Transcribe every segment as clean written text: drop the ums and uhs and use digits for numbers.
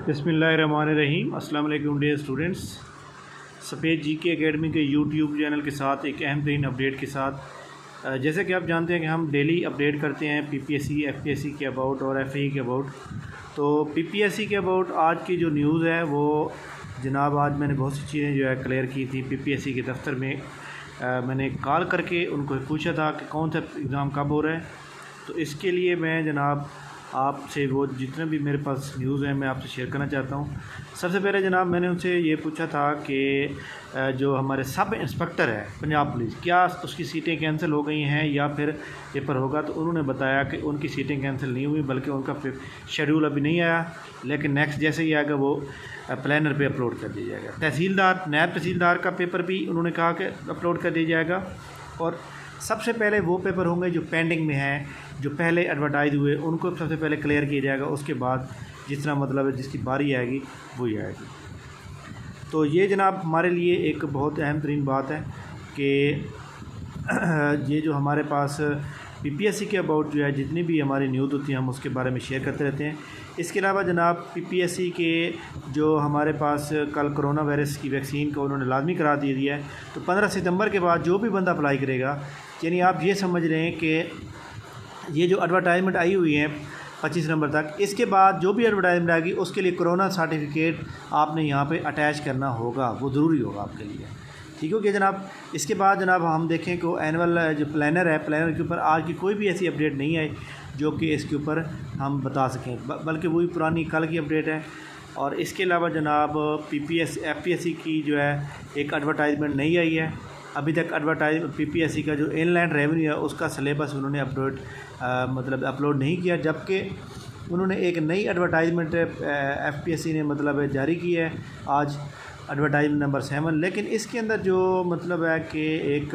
बिस्मिल्लाहिर्रहमानिर्रहीम। अस्सलाम वालेकुम डियर स्टूडेंट्स। सफ़ेद जीके एकेडमी के यूट्यूब चैनल के साथ एक अहम तरीन अपडेट के साथ जैसे कि आप जानते हैं कि हम डेली अपडेट करते हैं पीपीएससी एफपीएससी के अबाउट और एफएई के अबाउट। तो पीपीएससी के अबाउट आज की जो न्यूज़ है वो जनाब आज मैंने बहुत सी चीज़ें जो है क्लियर की थी पीपीएससी के दफ्तर में। मैंने कॉल करके उनको पूछा था कि कौन सा एग्ज़ाम कब हो रहा है। तो इसके लिए मैं जनाब आपसे वो जितने भी मेरे पास न्यूज़ हैं मैं आपसे शेयर करना चाहता हूँ। सबसे पहले जनाब मैंने उनसे ये पूछा था कि जो हमारे सब इंस्पेक्टर है पंजाब पुलिस, क्या उसकी सीटें कैंसिल हो गई हैं या फिर पेपर होगा। तो उन्होंने बताया कि उनकी सीटें कैंसिल नहीं हुई, बल्कि उनका शेड्यूल अभी नहीं आया, लेकिन नेक्स्ट जैसे ही आएगा वो प्लानर पे अपलोड कर दिया जाएगा। तहसीलदार नायब तहसीलदार का पेपर भी उन्होंने कहा कि अपलोड कर दिया जाएगा। और सबसे पहले वो पेपर होंगे जो पेंडिंग में हैं, जो पहले एडवर्टाइज हुए, उनको सबसे पहले क्लियर किया जाएगा। उसके बाद जितना मतलब है जिसकी बारी आएगी वही आएगी। तो ये जनाब हमारे लिए एक बहुत अहम तरीन बात है कि ये जो हमारे पास पीपीएससी के अबाउट जो है जितनी भी हमारी न्यूज़ होती है हम उसके बारे में शेयर करते रहते हैं। इसके अलावा जनाब पीपीएससी के जो हमारे पास कल कोरोना वायरस की वैक्सीन को उन्होंने लाजमी करार दे दिया है। तो 15 सितंबर के बाद जो भी बंदा अप्लाई करेगा, यानी आप ये समझ रहे हैं कि ये जो एडवर्टाइजमेंट आई हुई है 25 नंबर तक, इसके बाद जो भी एडवर्टाइजमेंट आएगी उसके लिए कोरोना सर्टिफिकेट आपने यहाँ पे अटैच करना होगा, वो ज़रूरी होगा आपके लिए। ठीक हो गया जनाब। इसके बाद जनाब हम देखें कि एनुअल जो प्लानर है, प्लानर के ऊपर आज की कोई भी ऐसी अपडेट नहीं आई जो कि इसके ऊपर हम बता सकें, बल्कि वही पुरानी कल की अपडेट है। और इसके अलावा जनाब एफपीएससी की जो है एक एडवर्टाइजमेंट नहीं आई है अभी तक। पीपीएससी का जो इनलैंड रेवेन्यू है उसका सिलेबस उन्होंने अपलोड नहीं किया, जबकि उन्होंने एक नई एडवर्टाइजमेंट एफपीएससी ने जारी की है आज, एडवर्टाइजमेंट नंबर 7। लेकिन इसके अंदर जो है कि एक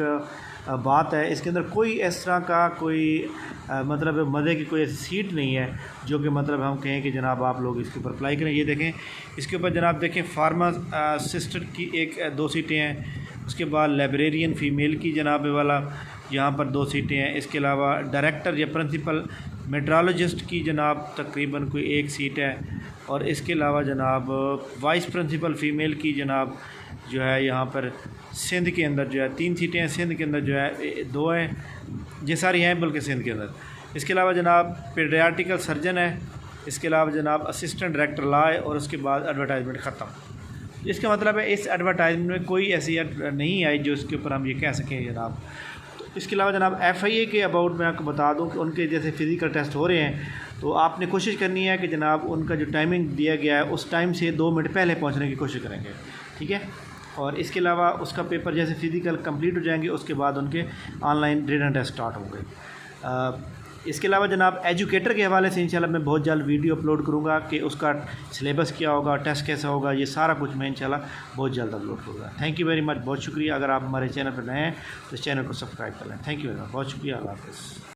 बात है, इसके अंदर कोई इस तरह का कोई मज़े की कोई सीट नहीं है जो कि हम कहें कि जनाब आप लोग इसके ऊपर अप्लाई करें। ये देखें इसके ऊपर जनाब देखें फार्मा असिस्टेंट की 2 सीटें हैं। उसके बाद लाइब्रेरियन फ़ीमेल की जनाब वाला यहाँ पर 2 सीटें हैं। इसके अलावा डायरेक्टर या प्रिंसिपल मेट्रोलॉजिस्ट की जनाब तकरीबन कोई 1 सीट है। और इसके अलावा जनाब वाइस प्रिंसिपल फ़ीमेल की जनाब जो है यहाँ पर सिंध के अंदर जो है 3 सीटें हैं, सिंध के अंदर जो है 2 हैं, ये सारी हैं बल्कि सिंध के अंदर। इसके अलावा जनाब पीडियाट्रिकल सर्जन है। इसके अलावा जनाब असिस्टेंट डायरेक्टर लॉ है। और उसके बाद एडवर्टाइजमेंट ख़त्म। इसका मतलब है इस एडवर्टाइजमेंट में कोई ऐसी नहीं आई जो इसके ऊपर हम ये कह सकें जनाब। तो इसके अलावा जनाब एफआईए के अबाउट मैं आपको बता दूं कि उनके जैसे फ़िज़िकल टेस्ट हो रहे हैं, तो आपने कोशिश करनी है कि जनाब उनका जो टाइमिंग दिया गया है उस टाइम से 2 मिनट पहले पहुंचने की कोशिश करेंगे, ठीक है। और इसके अलावा उसका पेपर जैसे फ़िज़िकल कंप्लीट हो जाएंगे उसके बाद उनके ऑनलाइन रिटन टेस्ट स्टार्ट होंगे। इसके अलावा जनाब एजुकेटर के हवाले से इंशाल्लाह मैं बहुत जल्द वीडियो अपलोड करूँगा कि उसका सिलेबस क्या होगा, टेस्ट कैसा होगा, ये सारा कुछ मैं इंशाल्लाह बहुत जल्द अपलोड करूँगा। थैंक यू वेरी मच, बहुत शुक्रिया। अगर आप हमारे चैनल पर नए हैं तो इस चैनल को सब्सक्राइब कर लें। थैंक यू वेरी मच, बहुत शुक्रिया। अल्लाह हाफ़िज़।